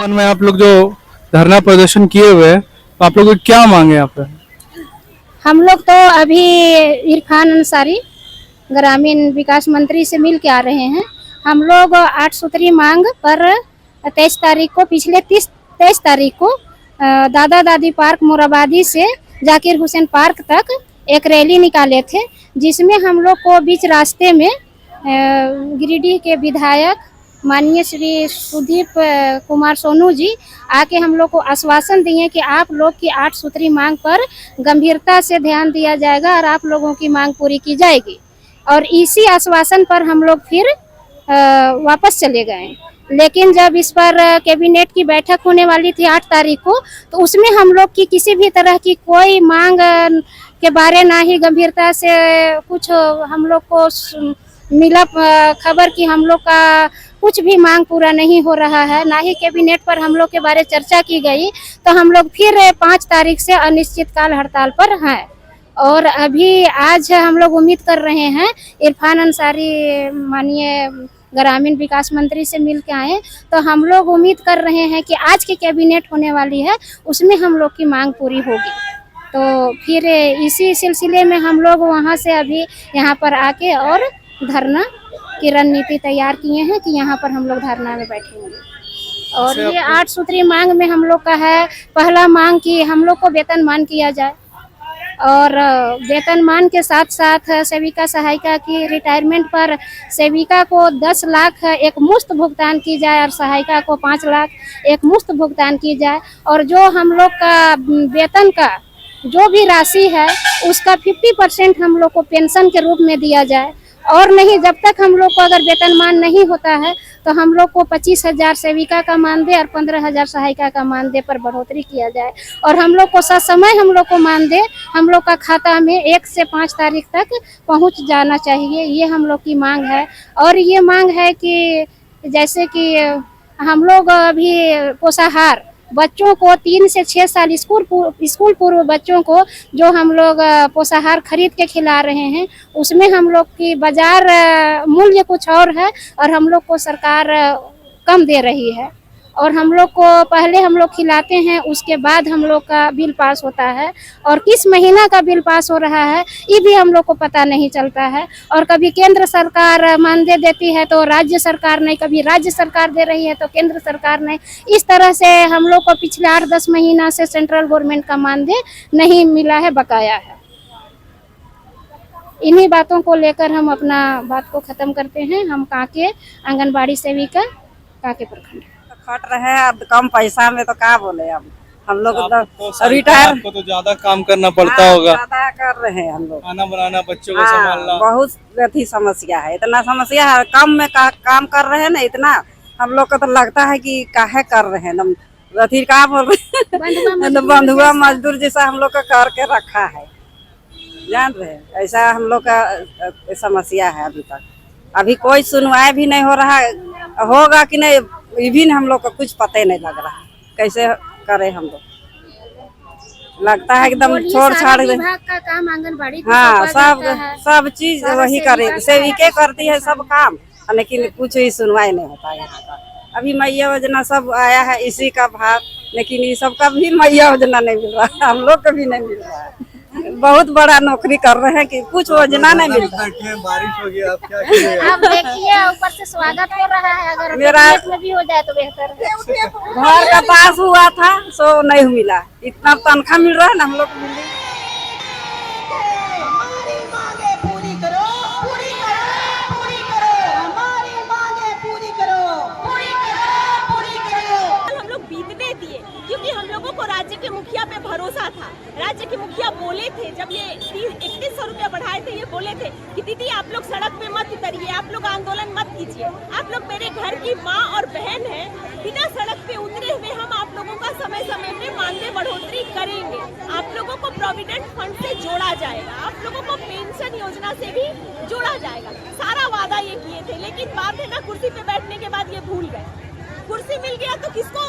इरफान में आप लोग जो धरना प्रदर्शन किए हुए हैं, तो आप लोग को क्या मांगे यहाँ पे? हम लोग तो अभी इरफान अंसारी ग्रामीण विकास मंत्री से मिल के आ रहे हैं। हम लोग 8 सूत्री मांग पर 23 तारीख को, पिछले 23 तारीख को दादा दादी पार्क मोराबादी से जाकिर हुसैन पार्क तक एक रैली निकाले थे, जिसमें हम लोग को बीच रास्ते में गिरिडीह के विधायक माननीय श्री सुदीप कुमार सोनू जी आके हम लोग को आश्वासन दिए कि आप लोग की 8 सूत्री मांग पर गंभीरता से ध्यान दिया जाएगा और आप लोगों की मांग पूरी की जाएगी। और इसी आश्वासन पर हम लोग फिर वापस चले गए। लेकिन जब इस पर कैबिनेट की बैठक होने वाली थी 8 तारीख को, तो उसमें हम लोग की किसी भी तरह की कोई मांग के बारे ना ही गंभीरता से कुछ हम लोग को मिला खबर कि हम लोग का कुछ भी मांग पूरा नहीं हो रहा है, ना ही कैबिनेट पर हम लोग के बारे चर्चा की गई। तो हम लोग फिर 5 तारीख से अनिश्चितकाल हड़ताल पर हैं। और अभी आज हम लोग उम्मीद कर रहे हैं, इरफान अंसारी माननीय ग्रामीण विकास मंत्री से मिल के आए, तो हम लोग उम्मीद कर रहे हैं कि आज की कैबिनेट होने वाली है उसमें हम लोग की मांग पूरी होगी। तो फिर इसी सिलसिले में हम लोग वहाँ से अभी यहाँ पर आके और धरना की रणनीति तैयार किए हैं कि यहाँ पर हम लोग धरना में बैठेंगे। और ये 8 सूत्री मांग में हम लोग का है, पहला मांग कि हम लोग को वेतनमान किया जाए, और वेतनमान के साथ साथ सेविका सहायिका की रिटायरमेंट पर सेविका को 10 लाख एक मुश्त भुगतान की जाए और सहायिका को 5 लाख एक मुश्त भुगतान की जाए। और जो हम लोग का वेतन का जो भी राशि है उसका 50% हम लोग को पेंशन के रूप में दिया जाए। और नहीं, जब तक हम लोग को अगर वेतनमान नहीं होता है तो हम लोग को 25,000 सेविका का मानदेय और 15,000 सहायिका का मानदेय पर बढ़ोतरी किया जाए। और हम लोग को ससमय हम लोग को मानदेय हम लोग का खाता में 1 से 5 तारीख तक पहुंच जाना चाहिए, ये हम लोग की मांग है। और ये मांग है कि जैसे कि हम लोग अभी पोषाहार बच्चों को 3 से 6 साल स्कूल पूर्व बच्चों को जो हम लोग पोषाहार खरीद के खिला रहे हैं, उसमें हम लोग की बाजार मूल्य कुछ और है और हम लोग को सरकार कम दे रही है। और हम लोग को पहले हम लोग खिलाते हैं, उसके बाद हम लोग का बिल पास होता है, और किस महीना का बिल पास हो रहा है ये भी हम लोग को पता नहीं चलता है। और कभी केंद्र सरकार मानदेय देती है तो राज्य सरकार नहीं, कभी राज्य सरकार दे रही है तो केंद्र सरकार नहीं। इस तरह से हम लोग को पिछले 8-10 महीना से सेंट्रल गवर्नमेंट का मानदेय नहीं मिला है, बकाया है। इन्हीं बातों को लेकर हम अपना बात को खत्म करते हैं। हम कांके आंगनबाड़ी सेविका, कांके प्रखंड खट रहे हैं। अब कम पैसा में तो क्या बोले, अब हम लोग तो रिटायर, आपको तो ज्यादा काम करना पड़ता होगा, ज्यादा कर रहे हैं हम लोग, खाना बनाना, बच्चों को संभालना, बहुत अथी समस्या है। इतना समस्या है, कम में काम कर रहे हैं ना, इतना हम लोग को तो लगता है कि काहे कर रहे हैं, अथी क्या बोल रहे हैं, बंधुआ मजदूर जैसा हम लोग का करके रखा है, जान रहे हैं। ऐसा हम लोग का समस्या है। अभी तक अभी कोई सुनवाई भी नहीं हो रहा, होगा कि नहीं ये भी हम लोग को कुछ पता ही नहीं लग रहा, कैसे करे हम लोग। लगता है एकदम छोड़ छाड़ विभाग का काम आंगनबाड़ी, हाँ, सब चीज वही करे, सेविके करती है सब काम, लेकिन कुछ ही सुनवाई नहीं होता है यहाँ का। अभी मैया योजना सब आया है इसी का भाग, लेकिन ये सब का भी मैया योजना नहीं मिल रहा है, हम लोग को भी नहीं मिल रहा है। बहुत बड़ा नौकरी कर रहे हैं कि कुछ योजना नहीं मिल रहा है। बारिश हो गया, आप क्या करेंगे? आप देखिए ऊपर से स्वागत हो रहा है, अगर मेरा में भी हो जाए तो बेहतर है। घर का पास हुआ था सो नहीं मिला, इतना तनख्वाह मिल रहा है ना हम लोग को मिल। क्योंकि हम लोगों को राज्य के मुखिया पे भरोसा था। राज्य के मुखिया बोले थे, जब ये 3100 रुपया बढ़ाए थे, ये बोले थे कि दीदी आप लोग सड़क पे मत उतरिए, आप लोग आंदोलन मत कीजिए, आप लोग मेरे घर की माँ और बहन है, बिना सड़क पे उतरे हुए हम आप लोगों का समय समय पे मानदेय बढ़ोतरी करेंगे, आप लोगों को प्रोविडेंट फंड से जोड़ा जाएगा, आप लोगों को पेंशन योजना से भी जोड़ा जाएगा। सारा वादा ये किए थे, लेकिन बात है ना, कुर्सी पे बैठने के बाद ये भूल गए। कुर्सी मिल गया तो किसको,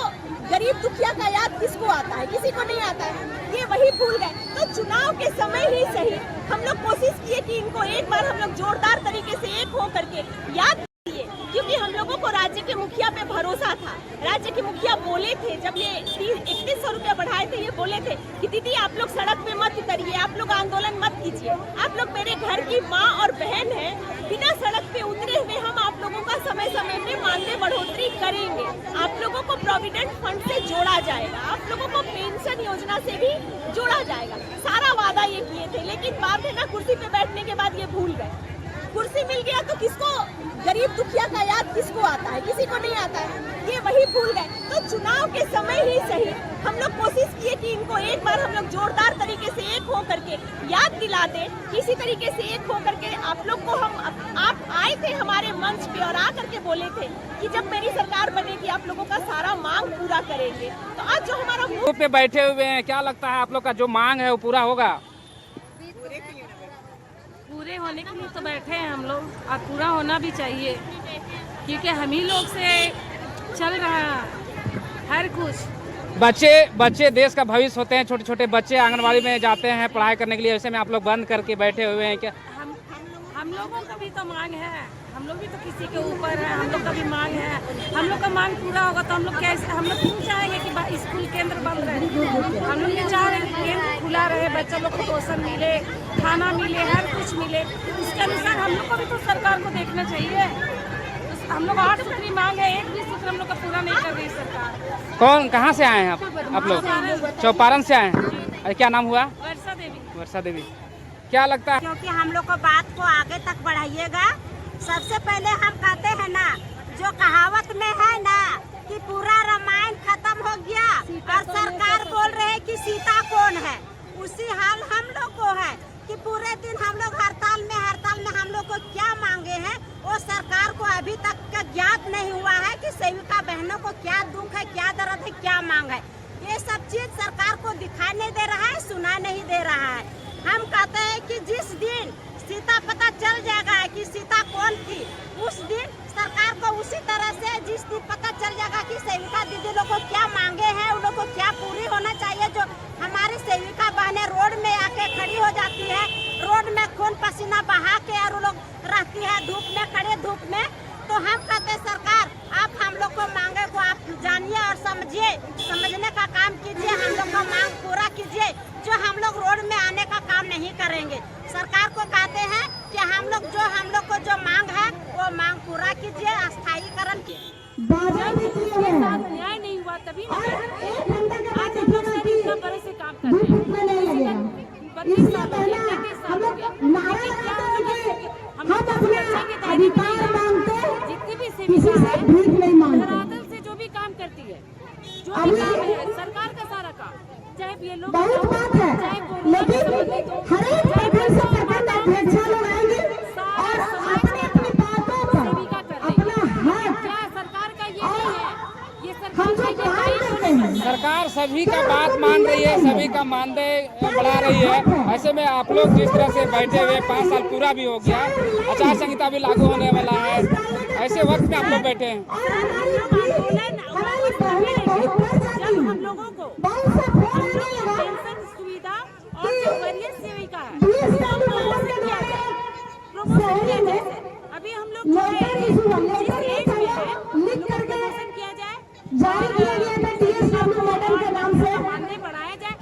गरीब दुखिया का याद किसको आता है? किसी को नहीं आता है, ये वही भूल गए। तो चुनाव के समय ही सही हम लोग कोशिश किए कि इनको एक बार हम लोग जोरदार तरीके से एक हो करके याद किए, क्योंकि हम लोगों को राज्य के मुखिया पे भरोसा था। राज्य के मुखिया बोले थे जब ये 3100 रुपया बढ़ाए थे, ये बोले थे कि दीदी आप लोग सड़क पे मत उतरिए, आप लोग आंदोलन मत कीजिए, आप लोग मेरे घर की माँ और बहन है, बिना सड़क पे उतरे हुए हम आप लोगों का समय समय पे मानदेय बढ़ोतरी करेंगे, आप लोगों को प्रोविडेंट फंड से जोड़ा जाएगा, आप लोगों को पेंशन योजना से भी जोड़ा जाएगा। सारा वादा ये किए थे, लेकिन बाप ने ना कुर्सी पे बैठने के बाद ये भूल गए। कुर्सी मिल गया तो किसको, गरीब दुखिया का याद किसको आता है? किसी को नहीं आता है, ये वही भूल गए। तो चुनाव के समय ही सही हम लोग कोशिश किए कि इनको एक बार हम लोग जोरदार तरीके से एक हो करके याद दिला दें। इसी तरीके से एक हो करके आप लोग को आप आए थे हमारे मंच पे और आ करके बोले थे कि जब मेरी सरकार बनेगी आप लोगों का सारा मांग पूरा करेंगे। तो आज जो हमारा ग्रुप पे बैठे हुए हैं, क्या लगता है आप लोग का जो मांग है वो पूरा होगा? पूरे होने के लिए तो बैठे हैं हम लोग और पूरा होना भी चाहिए, क्योंकि हम ही लोग से चल रहा है हर कुछ। बच्चे देश का भविष्य होते हैं, छोटे छोटे बच्चे आंगनबाड़ी में जाते हैं पढ़ाई करने के लिए, ऐसे में आप लोग बंद करके बैठे हुए हैं क्या? हम लोगों का भी तो मांग है, हम लोग भी तो किसी के ऊपर है, हम लोग का भी मांग है। हम लोग का मांग पूरा होगा तो हम लोग कैसे, हम लोग क्यों चाहेंगे कि स्कूल केंद्र बंद रहे? हम लोग ये चाह रहे हैं कि केंद्र खुला रहे, बच्चों लोग को पोषण मिले, खाना मिले, हर कुछ मिले। उसके अनुसार हम लोग को भी तो सरकार को देखना चाहिए। हम लोग 8 सूत्री मांग है, एक भी सूत्र हम लोग का पूरा नहीं कर रही सरकार। कौन, कहाँ से आए हैं आप लोग? चौपारण से आए हैं। अरे क्या नाम हुआ? वर्षा देवी। वर्षा देवी, क्या लगता है? क्योंकि हम लोग को बात को आगे तक बढ़ाइएगा। सबसे पहले हम कहते हैं ना, जो कहावत में है ना कि पूरा रामायण खत्म हो गया और सरकार बोल रहे हैं कि सीता कौन है, उसी हाल हम लोग को है कि पूरे दिन हम लोग हड़ताल में हम लोग को क्या मांगे हैं वो सरकार को अभी तक का ज्ञात नहीं हुआ है कि सेविका बहनों को क्या दुख है, क्या दर्द है, क्या मांग है। ये सब चीज सरकार को दिखाई नहीं दे रहा है, सुना नहीं दे रहा है। हम कहते हैं कि जिस दिन सीता पता चल जाएगा कि सीता कौन थी, उस दिन सरकार को उसी तरह से जिस दिन पता चल जाएगा कि सेविका दीदी लोग को क्या मांगे हैं, उन लोग को क्या पूरी होना चाहिए। जो हमारी सेविका बहनें रोड में आके खड़ी हो जाती है, रोड में खून पसीना बहा के और लोग रहती है धूप में, खड़े धूप में, तो हम कहते हैं सरकार आप हम लोग को मांगे को आप जानिए और समझिए, समझने का काम कीजिए, हम लोग का मांग पूरा कीजिए। जो हम लोग रोड में आने का काम नहीं करेंगे, सरकार को कहते हैं कि हम लोग को जो मांग है वो मांग पूरा कीजिए, स्थायीकरण कीजिए। न्याय नहीं हुआ तभी ना आज हम लोग सर इतना बड़े से काम कर रहे हैं। 32 साल हो गया, 33 साल हो गया, लेकिन क्या हम लोग जितनी भी सेविका है धरातल से जो भी काम करती है, जो भी काम है सरकार का सारा काम, चाहे ये लोग चाहे कोरोना से संबंधित हो, चाहे सेविका कर रही है। क्या सरकार का ये नहीं है, ये सरकार का ये दायित्व है। सरकार सभी का बात मान रही है, सभी का मानदेय बढ़ा रही है। ऐसे में आप लोग जिस तरह से बैठे हुए 5 साल पूरा भी हो गया, आचार संहिता भी लागू होने वाला है, ऐसे वक्त में आप लोग बैठे हैं। जब हम लोगों को पेंशन सुविधा और जो वरीय सेविका है प्रमोशन किया जाए। अभी हम लोग जो है जिस एज में है प्रमोशन किया जाए, मानदेय बढ़ाया जाए,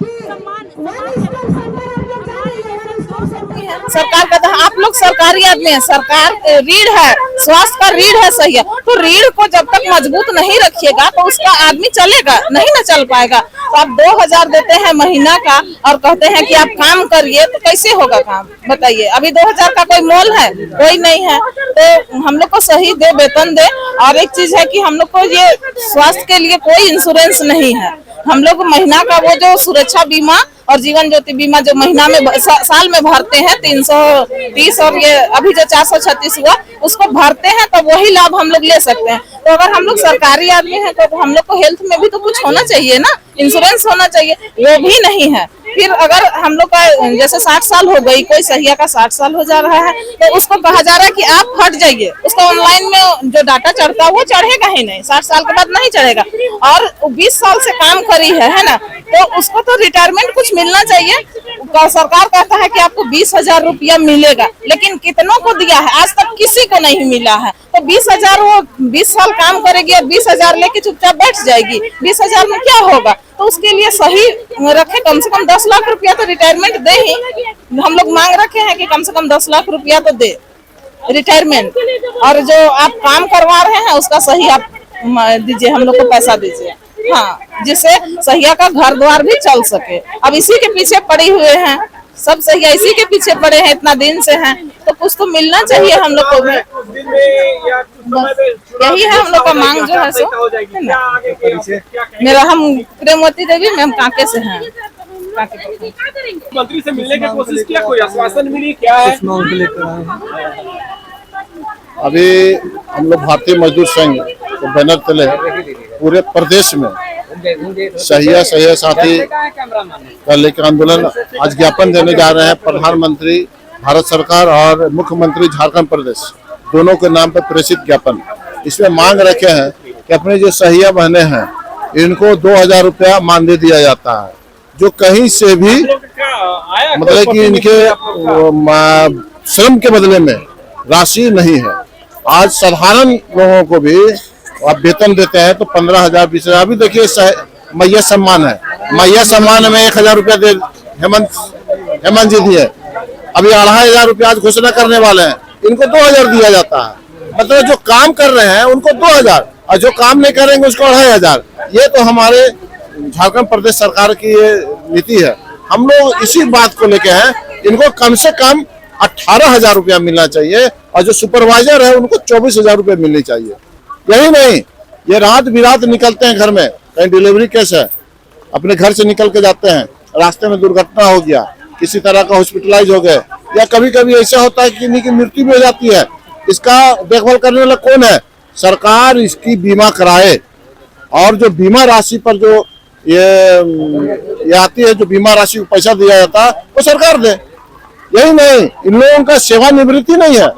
सरकार का आप लोग सरकारी आदमी है, सरकार रीढ़ है, स्वास्थ्य का रीढ़ है, सही है, तो रीढ़ को जब तक मजबूत नहीं रखिएगा तो उसका आदमी चलेगा नहीं, ना चल पाएगा। तो आप 2000 देते हैं महीना का और कहते हैं कि आप काम करिए, तो कैसे होगा काम बताइए? अभी 2000 का कोई मोल है? कोई नहीं है। तो हम लोग को सही दे, वेतन दे। और एक चीज है कि हम लोग को ये स्वास्थ्य के लिए कोई इंश्योरेंस नहीं है। हम लोग महीना का वो जो सुरक्षा बीमा और जीवन ज्योति बीमा जो महीना में साल में भरते हैं 330 और ये अभी जो 436 हुआ उसको भरते हैं, तो वही लाभ हम लोग ले सकते हैं। तो अगर हम लोग सरकारी आदमी हैं तो हम लोग को हेल्थ में भी तो कुछ होना चाहिए ना, इंश्योरेंस होना चाहिए, वो भी नहीं है। फिर अगर हम लोग का जैसे 60 साल हो गई, कोई सहिया का 60 साल हो जा रहा है, तो उसको कहा जा रहा है कि आप हट जाइए, उसका ऑनलाइन में जो डाटा चढ़ता है वो चढ़ेगा ही नहीं, 60 साल के बाद नहीं चढ़ेगा। और 20 साल से काम करी है ना, तो उसको तो रिटायरमेंट कुछ मिलना चाहिए। सरकार कहता है कि आपको 20,000 रुपया मिलेगा, लेकिन कितनों को दिया है? आज तक किसी को नहीं मिला है। तो 20,000 वो 20 साल काम करेगी और 20,000 लेके चुपचाप बैठ जाएगी। 20,000 में क्या होगा? तो उसके लिए सही रखे, कम से कम 10 लाख रुपया तो रिटायरमेंट दे ही। हम लोग मांग रखे हैं कि कम से कम 10 लाख रुपया तो दे रिटायरमेंट, और जो आप काम करवा रहे हैं उसका सही आप दीजिए, हम लोग को पैसा दीजिए। हाँ, जिससे सहिया का घर द्वार भी चल सके। अब इसी के पीछे पड़े हुए हैं सब, सहिया इसी के पीछे पड़े हैं, इतना दिन से हैं, तो कुछ तो मिलना चाहिए हम लोग को भी। यही है हम लोग का मांग जो है सो। मेरा हम प्रेमवती देवी, मैं कांके से हैं। मंत्री से मिलने की कोशिश किया, कोई आश्वासन मिली, क्या है? अभी हम लोग भारतीय मजदूर संघ तो बैनर तले पूरे प्रदेश में सहिया साथी का लेकर आंदोलन आज ज्ञापन देने जा रहे हैं। प्रधानमंत्री भारत सरकार और मुख्यमंत्री झारखंड प्रदेश दोनों के नाम पर प्रेषित ज्ञापन। इसमें मांग रखे हैं कि अपने जो सहिया बहने हैं इनको 2,000 रुपया मानदेय दिया जाता है, जो कहीं से भी मतलब कि इनके श्रम के बदले में राशि नहीं है। आज साधारण लोगों को भी आप वेतन देते हैं तो 15,000 20,000। अभी देखिए मैया सम्मान है, मैया सम्मान में 1,000 रुपया दे हेमंत जी दिए। अभी 2,500 रुपया आज घोषणा करने वाले हैं, इनको 2,000 दिया जाता है। मतलब जो काम कर रहे हैं उनको 2,000 और जो काम नहीं करेंगे उसको 2,500। ये तो हमारे झारखंड प्रदेश सरकार की ये नीति है। हम लोग इसी बात को लेके हैं, इनको कम से कम 18,000 रुपया मिलना चाहिए और जो सुपरवाइजर है उनको 24,000 रुपया मिलनी चाहिए। यही नहीं, ये रात बिरात निकलते हैं घर में, कहीं डिलीवरी केस है, अपने घर से निकल के जाते हैं, रास्ते में दुर्घटना हो गया, किसी तरह का हॉस्पिटलाइज हो गए, या कभी कभी ऐसा होता है कि किन्हीं की मृत्यु भी हो जाती है। इसका देखभाल करने वाला कौन है? सरकार इसकी बीमा कराए, और जो बीमा राशि पर जो ये आती है, जो बीमा राशि को पैसा दिया जाता है वो सरकार दे। यही नहीं, इन लोगों का सेवानिवृत्ति नहीं है,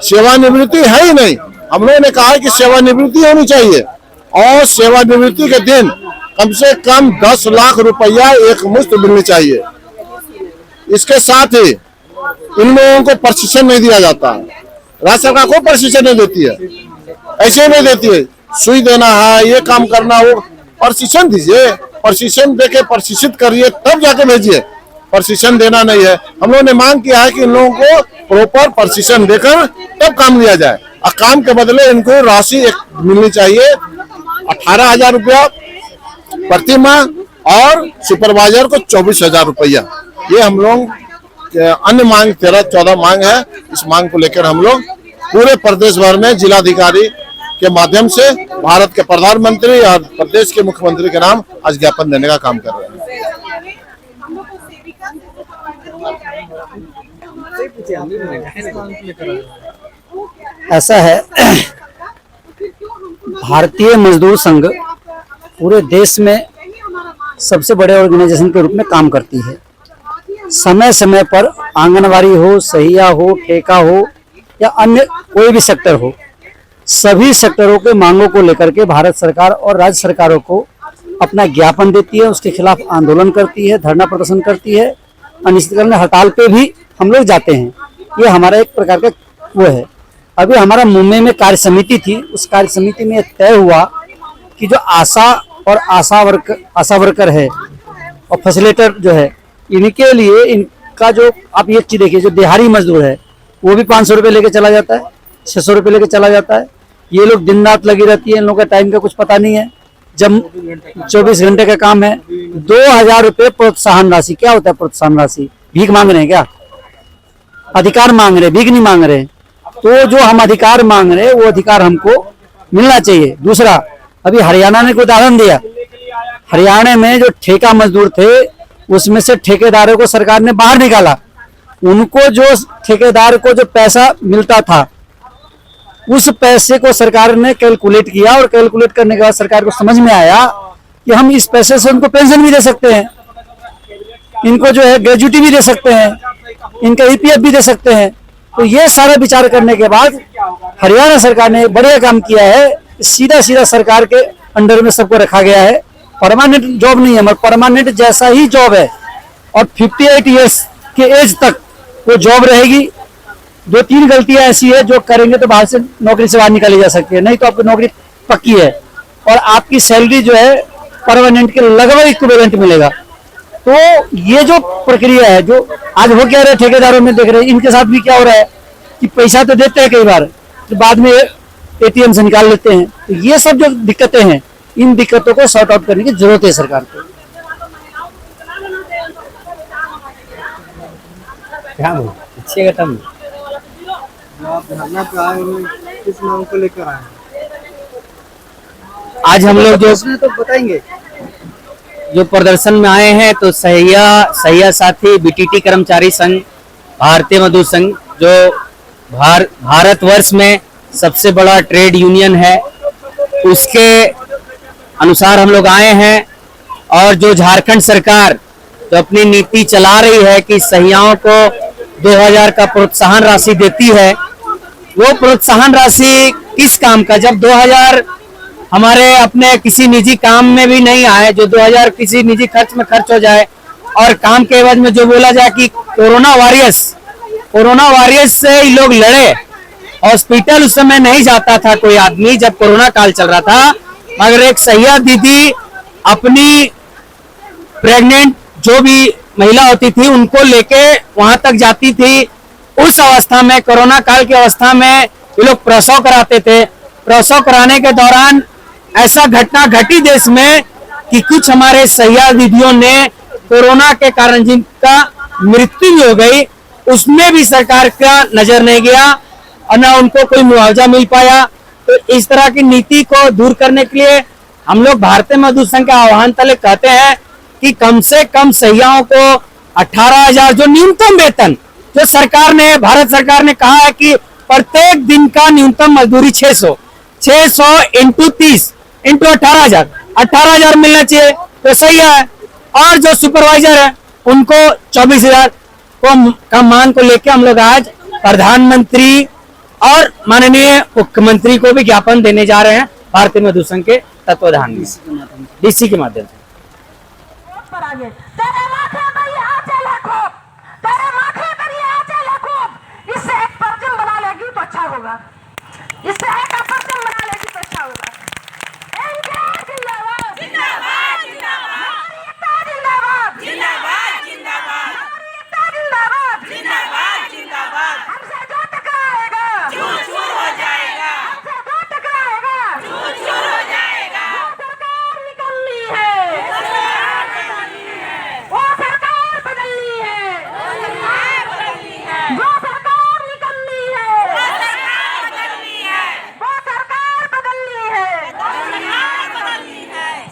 सेवानिवृत्ति है ही नहीं। हम लोगों ने कहा है कि सेवानिवृत्ति होनी चाहिए, और सेवानिवृत्ति के दिन कम से कम 10 लाख रुपया एक मुश्त मिलनी चाहिए। इसके साथ ही इन लोगों को प्रशिक्षण नहीं दिया जाता है। राज्य सरकार को प्रशिक्षण नहीं देती है, ऐसे नहीं देती है। सुई देना है, ये काम करना हो, प्रशिक्षण दीजिए, प्रशिक्षण देके प्रशिक्षित करिए तब जाके भेजिए। प्रशिक्षण देना नहीं है। हम लोगों ने मांग किया है कि इन लोगों को प्रॉपर प्रशिक्षण देकर तब काम लिया जाए, और काम के बदले इनको राशि मिलनी चाहिए 18,000 रुपया प्रति माह, और सुपरवाइजर को 24,000 रुपया। ये हम लोग अन्य मांग 13-14 मांग है। इस मांग को लेकर हम लोग पूरे प्रदेश भर में जिलाधिकारी के माध्यम से भारत के प्रधानमंत्री और प्रदेश के मुख्यमंत्री के नाम आज ज्ञापन देने का काम कर रहे हैं। ऐसा है, भारतीय मजदूर संघ पूरे देश में सबसे बड़े ऑर्गेनाइजेशन के रूप में काम करती है। समय समय पर आंगनवाड़ी हो, सहिया हो, ठेका हो या अन्य कोई भी सेक्टर हो, सभी सेक्टरों के मांगों को लेकर के भारत सरकार और राज्य सरकारों को अपना ज्ञापन देती है, उसके खिलाफ आंदोलन करती है, धरना प्रदर्शन करती है, अनिश्चितकालीन हड़ताल पे भी हम लोग जाते हैं। ये हमारा एक प्रकार का वो है। अभी हमारा मुंबई में कार्य समिति थी, उस कार्य समिति में तय हुआ कि जो आशा और आशा वर्कर है और फैसिलिटेटर जो है, इनके लिए इनका जो आप ये चीज देखिए, जो दिहाड़ी मजदूर है वो भी 500 रुपये लेके चला जाता है, 600 रुपये लेके चला जाता है। ये लोग दिन रात लगी रहती है, इन लोगों का टाइम का कुछ पता नहीं है। जब 24 घंटे का काम है, 2,000 रुपये प्रोत्साहन राशि। क्या होता है प्रोत्साहन राशि? भीख मांग रहे हैं क्या? अधिकार मांग रहे, भीख नहीं मांग रहे। तो जो हम अधिकार मांग रहे वो अधिकार हमको मिलना चाहिए। दूसरा, अभी हरियाणा ने कोई उदाहरण दिया, हरियाणा में जो ठेका मजदूर थे उसमें से ठेकेदारों को सरकार ने बाहर निकाला। उनको जो ठेकेदार को जो पैसा मिलता था उस पैसे को सरकार ने कैलकुलेट किया, और कैलकुलेट करने के बाद सरकार को समझ में आया कि हम इस पैसे से उनको पेंशन भी दे सकते हैं, इनको जो है ग्रेजुटी भी दे सकते हैं, इनका ईपीएफ भी दे सकते हैं। तो ये सारा विचार करने के बाद हरियाणा सरकार ने बढ़िया काम किया है। सीधा सीधा सरकार के अंडर में सबको रखा गया है। परमानेंट जॉब नहीं है, मगर परमानेंट जैसा ही जॉब है। और 58 ईयर्स के एज तक वो जॉब रहेगी। 2-3 गलतियां ऐसी है जो करेंगे तो बाहर से नौकरी से बाहर निकाली जा सकती है, नहीं तो आपकी नौकरी पक्की है और आपकी सैलरी जो है परमानेंट के लगभग इक्विवेलेंट मिलेगा। तो ये जो प्रक्रिया है जो आज हो क्या रहा है ठेकेदारों में देख रहे हैं, इनके साथ भी क्या हो रहा है कि पैसा तो देते हैं कई बार तो बाद में एटीएम से निकाल लेते हैं। तो ये सब जो दिक्कतें हैं इन दिक्कतों को सॉर्ट आउट करने की जरूरत है सरकार को। किस मांग को लेकर आए? आज हम लोग तो बताएंगे। जो प्रदर्शन में आए हैं तो सहिया साथी बीटीटी कर्मचारी संघ भारतीय मजदूर संघ जो भारतवर्ष में सबसे बड़ा ट्रेड यूनियन है उसके अनुसार हम लोग आए हैं। और जो झारखंड सरकार जो अपनी नीति चला रही है कि सहियाओं को 2000 का प्रोत्साहन राशि देती है, वो प्रोत्साहन राशि किस काम का, जब 2000 हमारे अपने किसी निजी काम में भी नहीं आए, जो 2000 किसी निजी खर्च में खर्च हो जाए और काम के एवज में जो बोला जाए कि कोरोना वॉरियर्स से ही लोग लड़े। हॉस्पिटल उस समय नहीं जाता था कोई आदमी जब कोरोना काल चल रहा था, मगर एक सहिया दीदी अपनी प्रेग्नेंट जो भी महिला होती थी उनको लेके वहां तक जाती थी। उस अवस्था में कोरोना काल की अवस्था में ये लोग प्रसव कराते थे। प्रसव कराने के दौरान ऐसा घटना घटी देश में कि कुछ हमारे सहिया दीदियों ने कोरोना के कारण जिनका मृत्यु भी हो गई उसमें भी सरकार का नजर नहीं गया और न उनको कोई मुआवजा मिल पाया। तो इस तरह की नीति को दूर करने के लिए हम लोग भारतीय मजदूर संघ के आह्वान तले कहते हैं कि कम से कम सहियाओं को 18,000 जो न्यूनतम वेतन जो भारत सरकार ने कहा है कि प्रत्येक दिन का न्यूनतम मजदूरी 600 इंटू 30 इंटू 18,000 मिलना चाहिए तो सही है। और जो सुपरवाइजर है उनको 24,000 का मांग को लेकर हम लोग आज प्रधानमंत्री और माननीय मुख्यमंत्री को भी ज्ञापन देने जा रहे हैं भारतीय मजदूर संघ के तत्वाधान में डीसी के माध्यम से। इससे एक परचम बना लेगी तो अच्छा होगा, इससे एक परचम बना लेगी तो अच्छा होगा। जिंदाबाद जिंदाबाद जिंदाबाद जिंदाबाद जिंदाबाद जिंदाबाद जिंदाबाद जिंदाबाद हमसे जो टकराएगा चूर चूर हो जाएगा, हमसे जो टकराएगा चूर चूर हो जाएगा। सरकार निकलनी है, वो सरकार बदलनी है, जो सरकार निकलनी है, वो सरकार बदलनी है, वो सरकार बदलनी है।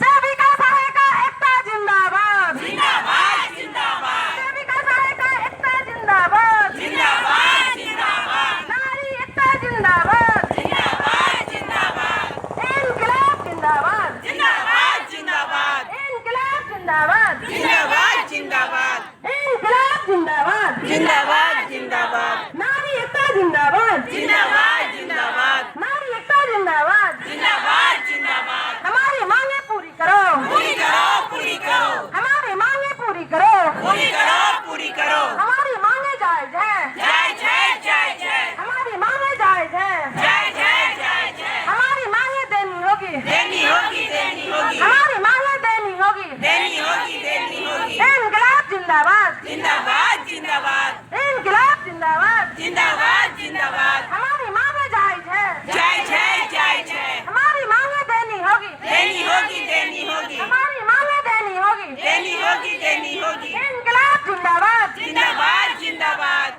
सभी का सहायता एकता जिंदाबाद जिंदाबाद जिंदाबाद, सभी का सहायता एकता जिंदाबाद जिंदाबाद जिंदाबाद, नारी एकता जिंदाबाद जिंदाबाद जिंदाबाद, इनकलाब जिंदाबाद जिंदाबाद जिंदाबाद, इनकलाब जिंदाबाद जिंदाबाद जिंदाबाद, इनकलाब जिंदाबाद जिंदाबाद जिंदाबाद, नारी एकता जिंदाबाद जिंदाबाद जिंदाबाद, नारी एकता जिंदाबाद जिंदाबाद जिंदाबाद। हमारी मांगे पूरी करो, पूरी करो, पूरी करो, हमारी मांगे पूरी करो, पूरी करो, पूरी करो, हमारी मांगे जायज है, जायज है, जायज है, हमारी मांगे जायज है, जायज है, जायज है, हमारी मांगे देनी होगी, देनी होगी, देनी होगी, हमारी मांगे देनी होगी, देनी होगी, देनी होगी। इनकलाब जिंदाबाद जिंदाबाद जिंदाबाद, इनकलाब जिंदाबाद जिंदाबाद जिंदाबाद, हमारी मांगे जायज है, जायज है, जायज है, हमारी मांगे देनी होगी, देनी होगी, देनी होगी, हमारी मांगे देनी होगी, देनी होगी, देनी होगी। इनकलाब जिंदाबाद जिंदाबाद जिंदाबाद,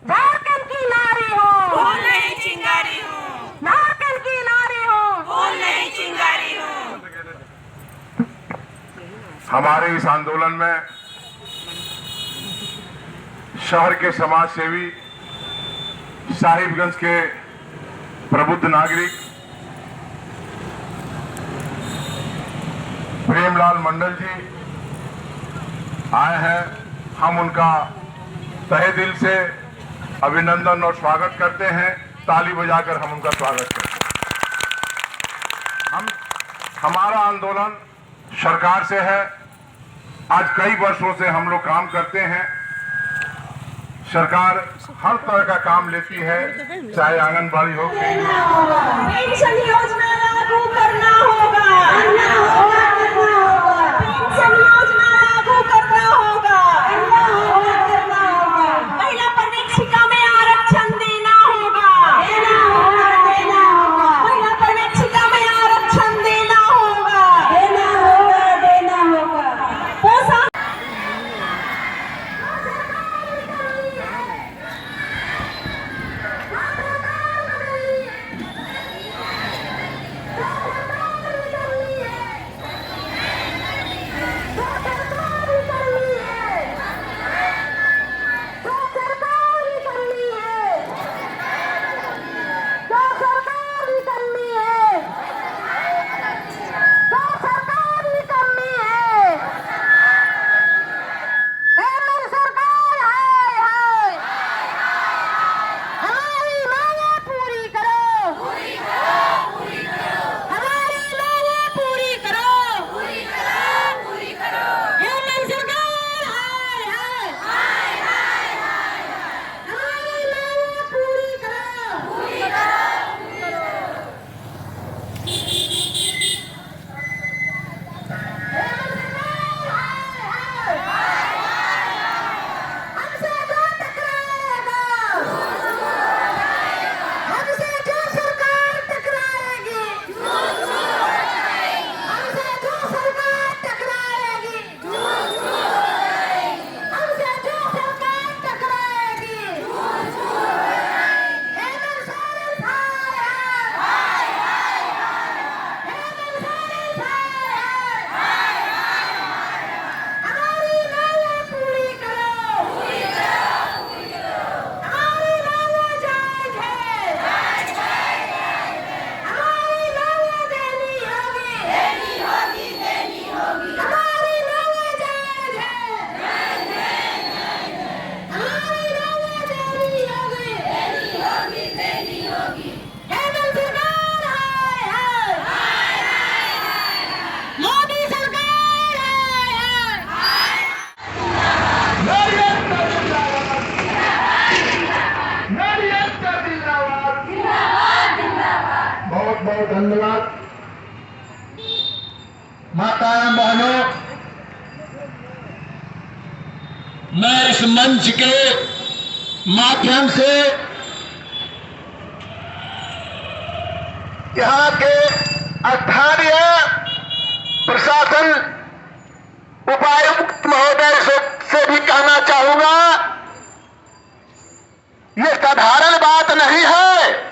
झारखंड की नारी हूँ, फूल नहीं चिंगारी हूँ, झारखंड की नारी हूँ, फूल नहीं चिंगारी हूँ। हमारे इस आंदोलन में शहर के समाज सेवी, साहिबगंज के प्रबुद्ध नागरिक प्रेमलाल मंडल जी आए हैं। हम उनका तहे दिल से अभिनंदन और स्वागत करते हैं। ताली बजाकर हम उनका स्वागत करते हैं। हमारा आंदोलन सरकार से है आज कई वर्षों से हम लोग काम करते हैं। सरकार हर तरह का काम लेती है, चाहे आंगनबाड़ी हो, पेंशन योजना लागू करना होगा, पेंशन योजना लागू करना होगा, महिला पर्यवेक्षिका में आरक्षण देना होगा, महिला पर्यवेक्षिका में आरक्षण देना होगा। बहुत धन्यवाद। माताएं बहनों, मैं इस मंच के माध्यम से यहाँ के स्थानीय प्रशासन उपायुक्त महोदय से भी कहना चाहूंगा, ये साधारण बात नहीं है